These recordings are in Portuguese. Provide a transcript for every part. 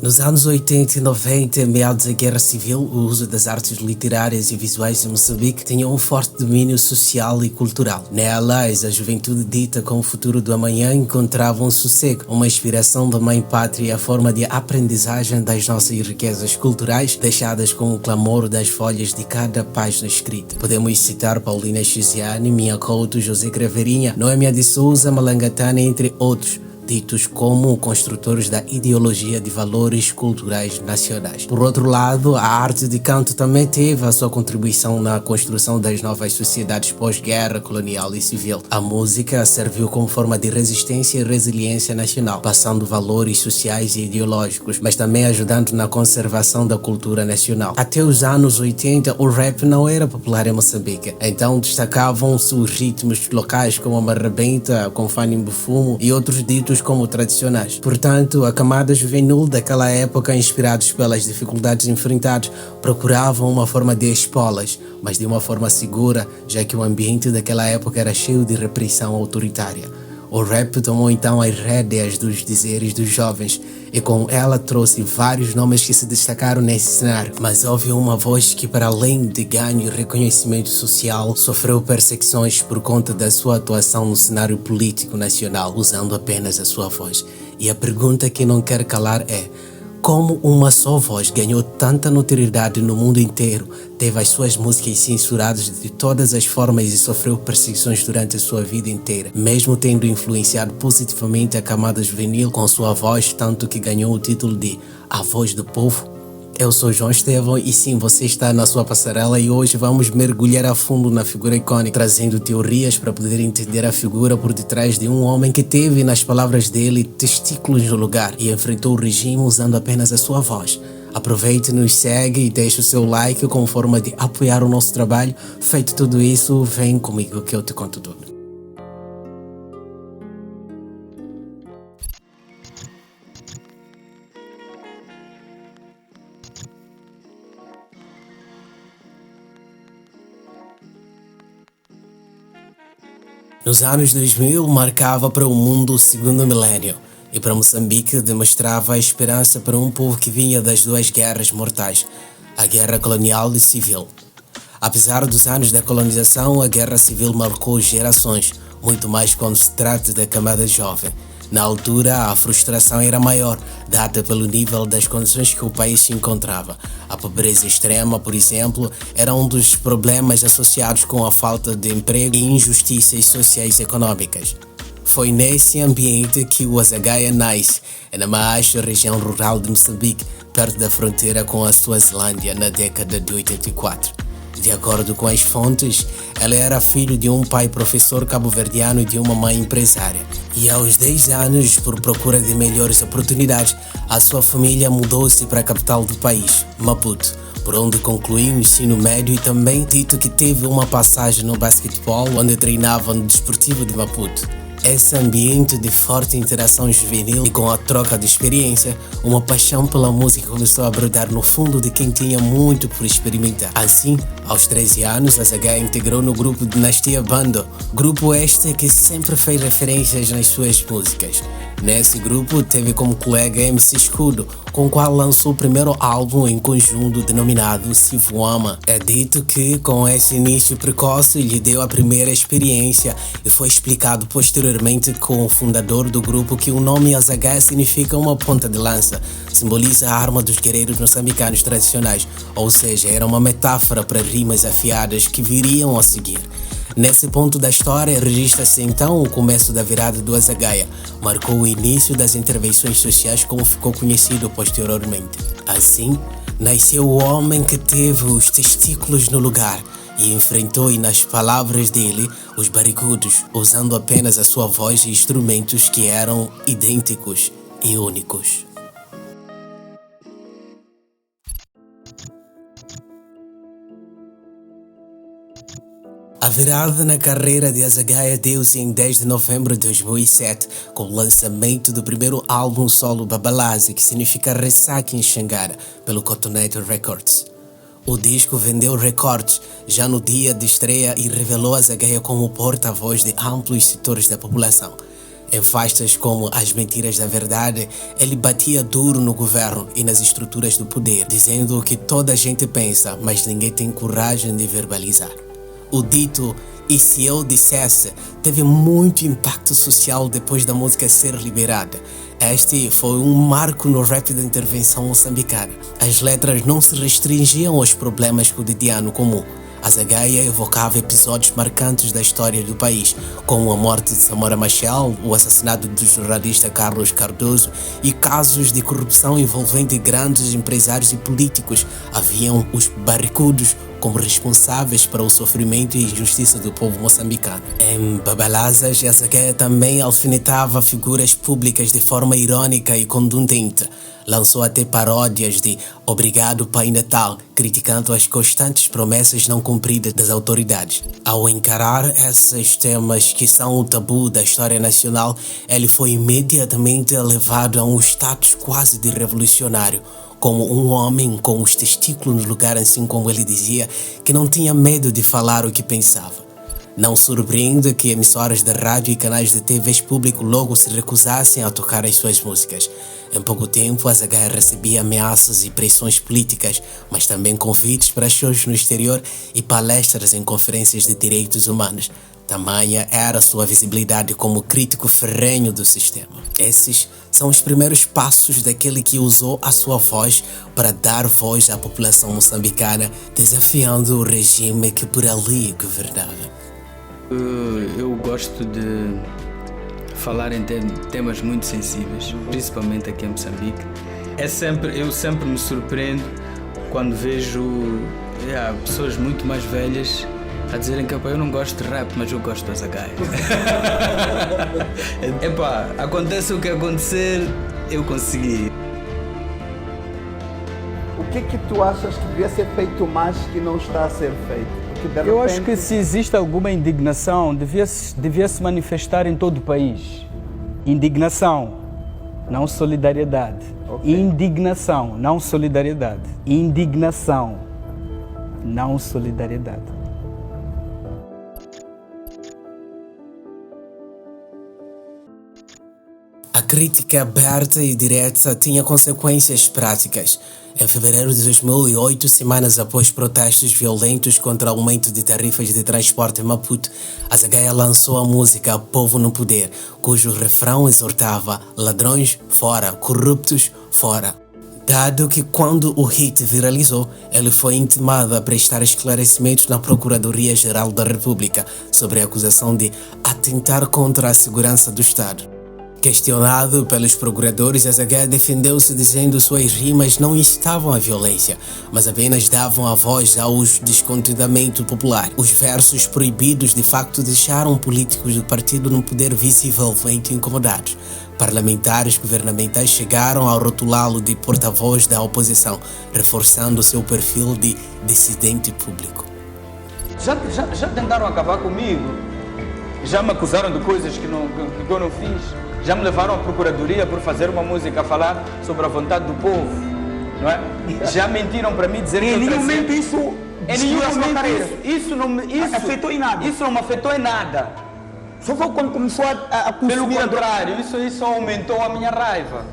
Nos anos 80 e 90, meados da Guerra Civil, o uso das artes literárias e visuais em Moçambique tinha um forte domínio social e cultural. Nelas, a juventude dita com o futuro do amanhã encontrava um sossego, uma inspiração da mãe pátria e a forma de aprendizagem das nossas riquezas culturais, deixadas com o clamor das folhas de cada página escrita. Podemos citar Paulina Chiziane, Minha Couto, José Graveirinha, Noêmia de Souza, Malangatana, entre outros, ditos como construtores da ideologia de valores culturais nacionais. Por outro lado, a arte de canto também teve a sua contribuição na construção das novas sociedades pós-guerra colonial e civil. A música serviu como forma de resistência e resiliência nacional, passando valores sociais e ideológicos, mas também ajudando na conservação da cultura nacional. Até os anos 80, o rap não era popular em Moçambique, então destacavam-se os ritmos locais como a marrabenta, com Fanny Mbufumo e outros ditos como tradicionais. Portanto, a camada juvenil daquela época, inspirados pelas dificuldades enfrentadas, procuravam uma forma de expô-las, mas de uma forma segura, já que o ambiente daquela época era cheio de repressão autoritária. O rap tomou então as rédeas dos dizeres dos jovens e com ela trouxe vários nomes que se destacaram nesse cenário. Mas houve uma voz que, para além de ganho e reconhecimento social, sofreu perseguições por conta da sua atuação no cenário político nacional, usando apenas a sua voz. E a pergunta que não quer calar é: como uma só voz ganhou tanta notoriedade no mundo inteiro, teve as suas músicas censuradas de todas as formas e sofreu perseguições durante a sua vida inteira, mesmo tendo influenciado positivamente a camada juvenil com sua voz, tanto que ganhou o título de A Voz do Povo? Eu sou João Estevão e sim, você está na sua passarela e hoje vamos mergulhar a fundo na figura icônica, trazendo teorias para poder entender a figura por detrás de um homem que teve, nas palavras dele, testículos no lugar e enfrentou o regime usando apenas a sua voz. Aproveite, nos segue e deixe o seu like como forma de apoiar o nosso trabalho. Feito tudo isso, vem comigo que eu te conto tudo. Nos anos 2000, marcava para o mundo o segundo milênio e para Moçambique demonstrava a esperança para um povo que vinha das duas guerras mortais, a guerra colonial e civil. Apesar dos anos da colonização, a guerra civil marcou gerações, muito mais quando se trata da camada jovem. Na altura, a frustração era maior, dada pelo nível das condições que o país se encontrava. A pobreza extrema, por exemplo, era um dos problemas associados com a falta de emprego e injustiças sociais e econômicas. Foi nesse ambiente que o Azagaia nasce, na Maacho, região rural de Moçambique, perto da fronteira com a Suazilândia, na década de 84. De acordo com as fontes, ela era filho de um pai professor cabo-verdiano e de uma mãe empresária. E aos 10 anos, por procura de melhores oportunidades, a sua família mudou-se para a capital do país, Maputo, por onde concluiu o ensino médio e também dito que teve uma passagem no basquetebol, onde treinava no Desportivo de Maputo. Esse ambiente de forte interação juvenil e com a troca de experiência, uma paixão pela música começou a brotar no fundo de quem tinha muito por experimentar. Assim, aos 13 anos, Azagaia integrou no grupo Dinastia Bando, grupo este que sempre fez referências nas suas músicas. Nesse grupo, teve como colega MC Escudo, com o qual lançou o primeiro álbum em conjunto denominado Sivuama. É dito que, com esse início precoce, lhe deu a primeira experiência e foi explicado posteriormente com o fundador do grupo que o nome Azagaia significa uma ponta de lança, simboliza a arma dos guerreiros moçambicanos tradicionais, ou seja, era uma metáfora para rimas afiadas que viriam a seguir. Nesse ponto da história, registra-se então o começo da virada do Azagaia, marcou o início das intervenções sociais como ficou conhecido posteriormente. Assim, nasceu o homem que teve os testículos no lugar e enfrentou, e nas palavras dele, os barrigudos, usando apenas a sua voz e instrumentos que eram idênticos e únicos. A virada na carreira de Azagaia deu-se em 10 de novembro de 2007, com o lançamento do primeiro álbum solo Babalazi, que significa ressaca em Xangara, pelo Cotonete Records. O disco vendeu recordes já no dia de estreia e revelou Azagaia como porta-voz de amplos setores da população. Em fastas como As Mentiras da Verdade, ele batia duro no governo e nas estruturas do poder, dizendo o que toda a gente pensa, mas ninguém tem coragem de verbalizar. O dito "e se eu dissesse" teve muito impacto social depois da música ser liberada. Este foi um marco no rap da intervenção moçambicana. As letras não se restringiam aos problemas cotidianos comuns. Azagaia evocava episódios marcantes da história do país, como a morte de Samora Machel, o assassinato do jornalista Carlos Cardoso e casos de corrupção envolvendo grandes empresários e políticos. Haviam os barricudos como responsáveis para o sofrimento e injustiça do povo moçambicano. Em Babalazas, Azagaia também alfinetava figuras públicas de forma irônica e contundente. Lançou até paródias de Obrigado Pai Natal, criticando as constantes promessas não cumpridas das autoridades. Ao encarar esses temas que são o tabu da história nacional, ele foi imediatamente elevado a um status quase de revolucionário, como um homem com os testículos no lugar, assim como ele dizia, que não tinha medo de falar o que pensava. Não surpreende que emissoras de rádio e canais de TV público logo se recusassem a tocar as suas músicas. Em pouco tempo, Azagaia recebia ameaças e pressões políticas, mas também convites para shows no exterior e palestras em conferências de direitos humanos. Tamanha era sua visibilidade como crítico ferrenho do sistema. Esses são os primeiros passos daquele que usou a sua voz para dar voz à população moçambicana, desafiando o regime que por ali governava. Eu gosto de falar em temas muito sensíveis, principalmente aqui em Moçambique. Eu sempre me surpreendo quando vejo pessoas muito mais velhas a dizerem que eu não gosto de rap, mas eu gosto da Azagaia. Acontece o que acontecer, eu consegui. O que é que tu achas que devia ser feito mais que não está a ser feito? Eu acho que se existe alguma indignação, devia se manifestar em todo o país. Indignação, não solidariedade. Okay. Indignação, não solidariedade. Indignação, não solidariedade. A crítica aberta e direta tinha consequências práticas. Em fevereiro de 2008, semanas após protestos violentos contra o aumento de tarifas de transporte em Maputo, Azagaia lançou a música Povo no Poder, cujo refrão exortava ladrões fora, corruptos fora. Dado que quando o hit viralizou, ele foi intimado a prestar esclarecimentos na Procuradoria-Geral da República sobre a acusação de atentar contra a segurança do Estado. Questionado pelos procuradores, Azagaia defendeu-se dizendo que suas rimas não instavam à violência, mas apenas davam a voz ao descontentamento popular. Os versos proibidos de facto deixaram políticos do partido no poder visivelmente incomodados. Parlamentares governamentais chegaram a rotulá-lo de porta-voz da oposição, reforçando seu perfil de dissidente público. Já tentaram acabar comigo, já me acusaram de coisas que eu não fiz. Já me levaram à procuradoria por fazer uma música a falar sobre a vontade do povo, não é? Já mentiram para mim dizer que em nenhum momento isso não me afetou em nada. Isso não me afetou em nada. Só foi quando começou a consumir. Pelo contrário, isso aumentou a minha raiva.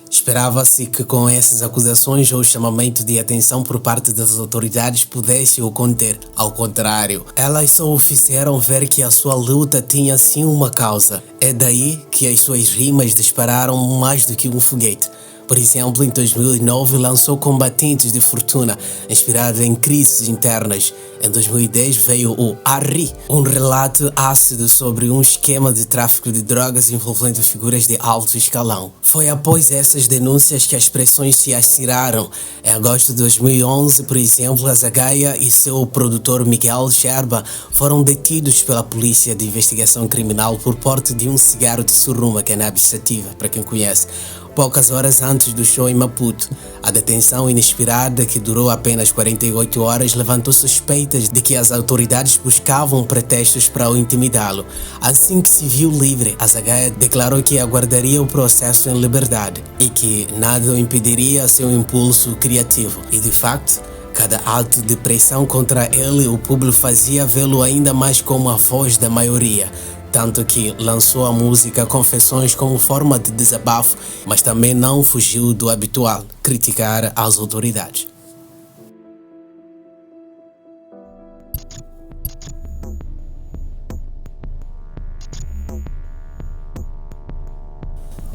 Esperava-se que com essas acusações ou chamamento de atenção por parte das autoridades pudesse o conter. Ao contrário, elas só o fizeram ver que a sua luta tinha sim uma causa. É daí que as suas rimas dispararam mais do que um foguete. Por exemplo, em 2009 lançou Combatentes de Fortuna, inspirado em crises internas. Em 2010 veio o Arri, um relato ácido sobre um esquema de tráfico de drogas envolvendo figuras de alto escalão. Foi após essas denúncias que as pressões se aciraram. Em agosto de 2011, por exemplo, Azagaia e seu produtor Miguel Sherba foram detidos pela Polícia de Investigação Criminal por porte de um cigarro de suruma, cannabis sativa, para quem conhece. Poucas horas antes do show em Maputo, a detenção inesperada, que durou apenas 48 horas, levantou suspeitas de que as autoridades buscavam pretextos para o intimidá-lo. Assim que se viu livre, Azagaia declarou que aguardaria o processo em liberdade e que nada o impediria seu impulso criativo. E de facto, cada ato de pressão contra ele, o público fazia vê-lo ainda mais como a voz da maioria. tanto que lançou a música Confessões como forma de desabafo, mas também não fugiu do habitual, criticar as autoridades.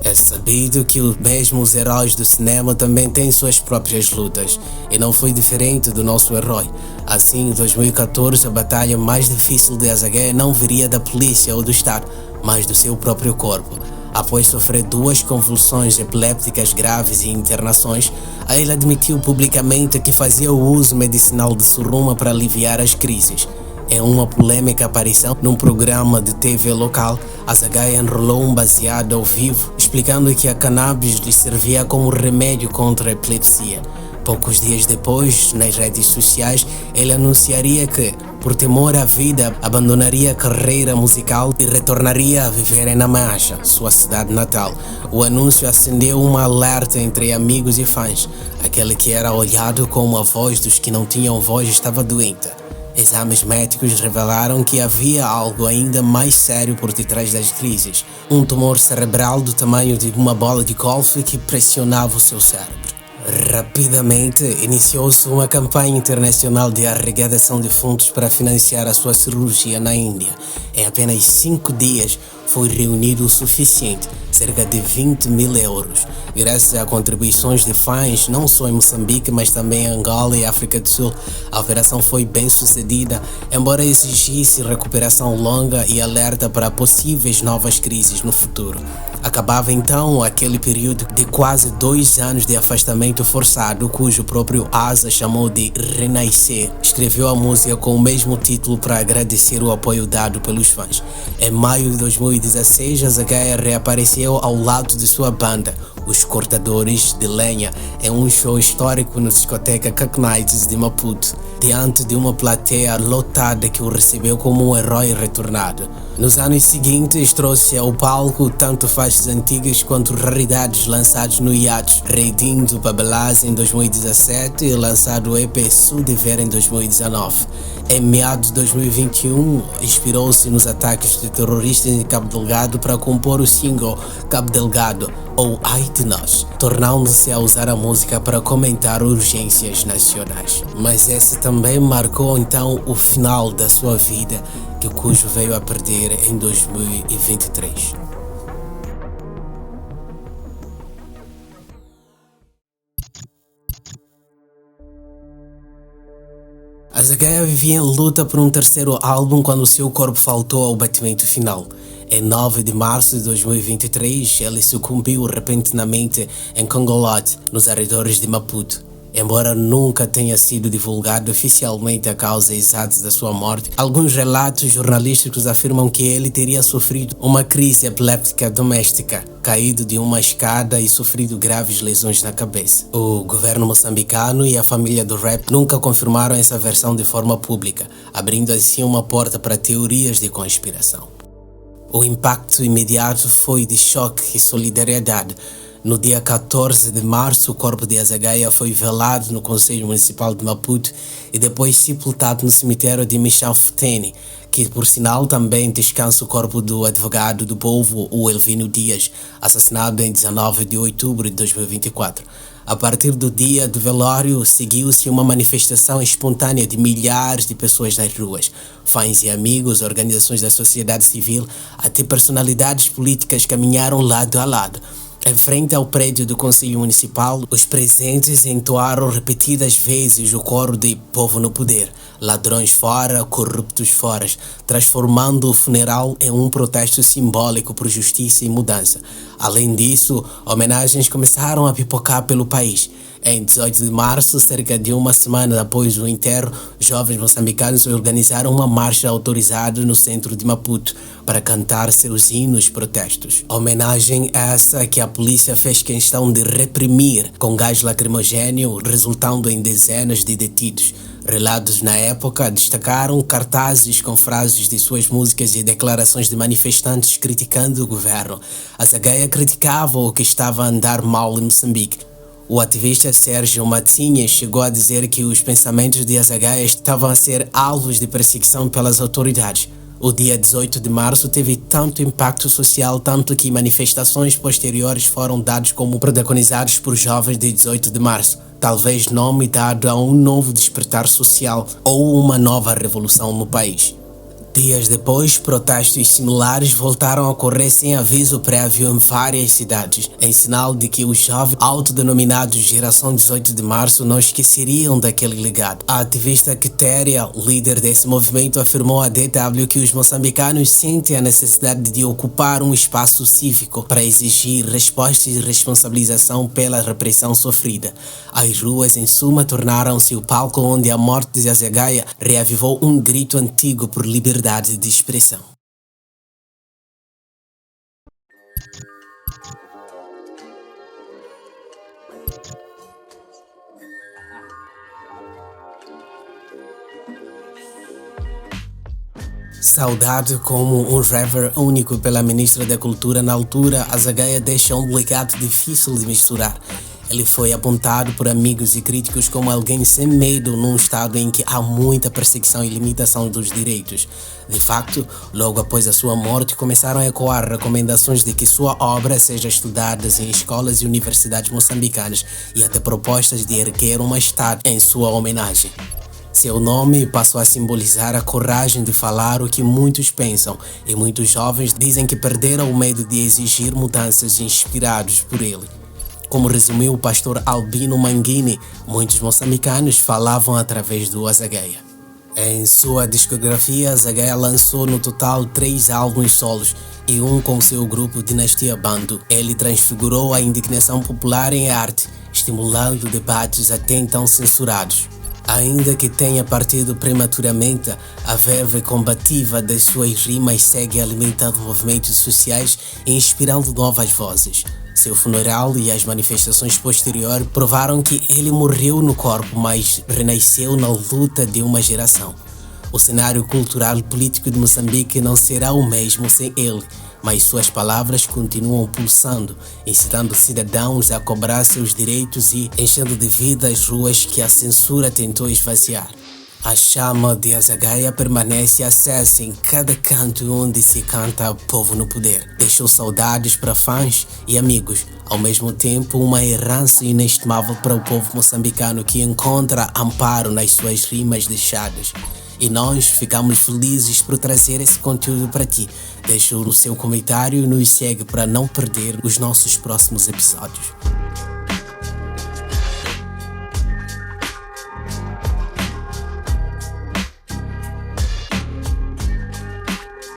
É sabido que mesmo os heróis do cinema também têm suas próprias lutas, e não foi diferente do nosso herói. Assim, em 2014, a batalha mais difícil de Azaghai não viria da polícia ou do Estado, mas do seu próprio corpo. Após sofrer 2 convulsões epilépticas graves e internações, ele admitiu publicamente que fazia o uso medicinal de suruma para aliviar as crises. Em uma polêmica aparição num programa de TV local, Azaghai enrolou um baseado ao vivo, explicando que a cannabis lhe servia como remédio contra a epilepsia. Poucos dias depois, nas redes sociais, ele anunciaria que, por temor à vida, abandonaria a carreira musical e retornaria a viver em Namacha, sua cidade natal. O anúncio acendeu um alerta entre amigos e fãs. Aquele que era olhado como a voz dos que não tinham voz estava doente. Exames médicos revelaram que havia algo ainda mais sério por detrás das crises. Um tumor cerebral do tamanho de uma bola de golfe que pressionava o seu cérebro. Rapidamente, iniciou-se uma campanha internacional de arrecadação de fundos para financiar a sua cirurgia na Índia. Em apenas 5 dias, foi reunido o suficiente, cerca de 20 mil euros. Graças a contribuições de fãs, não só em Moçambique, mas também em Angola e África do Sul, a operação foi bem sucedida, embora exigisse recuperação longa e alerta para possíveis novas crises no futuro. Acabava então aquele período de quase 2 anos de afastamento forçado, cujo próprio Asa chamou de renascer. Escreveu a música com o mesmo título para agradecer o apoio dado pelos fãs. Em maio de 2016, Azaghai reapareceu ao lado de sua banda, Os Cortadores de Lenha, em um show histórico na discoteca Kaknights de Maputo, diante de uma plateia lotada que o recebeu como um herói retornado. Nos anos seguintes, trouxe ao palco tanto faixas antigas quanto raridades lançadas no hiatus, Reidindo Babelaz em 2017 e lançado o EP Sul de Ver em 2019. Em meados de 2021, inspirou-se nos ataques de terroristas em Cabo Delgado para compor o single Cabo Delgado, ou Ai de Nós, tornando-se a usar a música para comentar urgências nacionais. Mas essa também marcou então o final da sua vida, que o Cujo veio a perder em 2023. Azaghai vivia em luta por um terceiro álbum quando seu corpo faltou ao batimento final. Em 9 de março de 2023, ele sucumbiu repentinamente em Congolote, nos arredores de Maputo. Embora nunca tenha sido divulgado oficialmente a causa exata da sua morte, alguns relatos jornalísticos afirmam que ele teria sofrido uma crise epiléptica doméstica, caído de uma escada e sofrido graves lesões na cabeça. O governo moçambicano e a família do rap nunca confirmaram essa versão de forma pública, abrindo assim uma porta para teorias de conspiração. O impacto imediato foi de choque e solidariedade. No dia 14 de março, o corpo de Azaghai foi velado no Conselho Municipal de Maputo e depois sepultado no cemitério de Michel Futeni, que por sinal também descansa o corpo do advogado do povo, o Elvino Dias, assassinado em 19 de outubro de 2024. A partir do dia do velório, seguiu-se uma manifestação espontânea de milhares de pessoas nas ruas. Fãs e amigos, organizações da sociedade civil, até personalidades políticas caminharam lado a lado. Em frente ao prédio do Conselho Municipal, os presentes entoaram repetidas vezes o coro de Povo no Poder, ladrões fora, corruptos fora, transformando o funeral em um protesto simbólico por justiça e mudança. Além disso, homenagens começaram a pipocar pelo país. Em 18 de março, cerca de uma semana após o enterro, jovens moçambicanos organizaram uma marcha autorizada no centro de Maputo para cantar seus hinos protestos. Homenagem essa que a polícia fez questão de reprimir com gás lacrimogêneo, resultando em dezenas de detidos. Relatos na época destacaram cartazes com frases de suas músicas e declarações de manifestantes criticando o governo. Azaghai criticava o que estava a andar mal em Moçambique. O ativista Sérgio Matinha chegou a dizer que os pensamentos de Azaghai estavam a ser alvos de perseguição pelas autoridades. O dia 18 de março teve tanto impacto social, tanto que manifestações posteriores foram dadas como protagonizadas por jovens de 18 de março, talvez nome dado a um novo despertar social ou uma nova revolução no país. Dias depois, protestos similares voltaram a ocorrer sem aviso prévio em várias cidades, em sinal de que os jovens autodenominados Geração 18 de Março não esqueceriam daquele legado. A ativista Quitéria, líder desse movimento, afirmou à DW que os moçambicanos sentem a necessidade de ocupar um espaço cívico para exigir respostas e responsabilização pela repressão sofrida. As ruas, em suma, tornaram-se o palco onde a morte de Azagaia reavivou um grito antigo por liberdade de expressão. Saudado como um rapper único pela ministra da Cultura na altura, Azagaia deixa um legado difícil de misturar. Ele foi apontado por amigos e críticos como alguém sem medo num estado em que há muita perseguição e limitação dos direitos. De facto, logo após a sua morte, começaram a ecoar recomendações de que sua obra seja estudada em escolas e universidades moçambicanas e até propostas de erguer uma estátua em sua homenagem. Seu nome passou a simbolizar a coragem de falar o que muitos pensam, e muitos jovens dizem que perderam o medo de exigir mudanças inspirados por ele. Como resumiu o pastor Albino Manguini, muitos moçambicanos falavam através do Azagaia. Em sua discografia, Azagaia lançou no total 3 álbuns solos e um com seu grupo Dinastia Bantu. Ele transfigurou a indignação popular em arte, estimulando debates até então censurados. Ainda que tenha partido prematuramente, a verve combativa das suas rimas segue alimentando movimentos sociais e inspirando novas vozes. Seu funeral e as manifestações posteriores provaram que ele morreu no corpo, mas renasceu na luta de uma geração. O cenário cultural e político de Moçambique não será o mesmo sem ele, mas suas palavras continuam pulsando, incitando cidadãos a cobrar seus direitos e enchendo de vida as ruas que a censura tentou esvaziar. A chama de Azagaia permanece acesa em cada canto onde se canta Povo no Poder. Deixou saudades para fãs e amigos, ao mesmo tempo uma herança inestimável para o povo moçambicano que encontra amparo nas suas rimas deixadas. E nós ficamos felizes por trazer esse conteúdo para ti. Deixa o seu comentário e nos segue para não perder os nossos próximos episódios.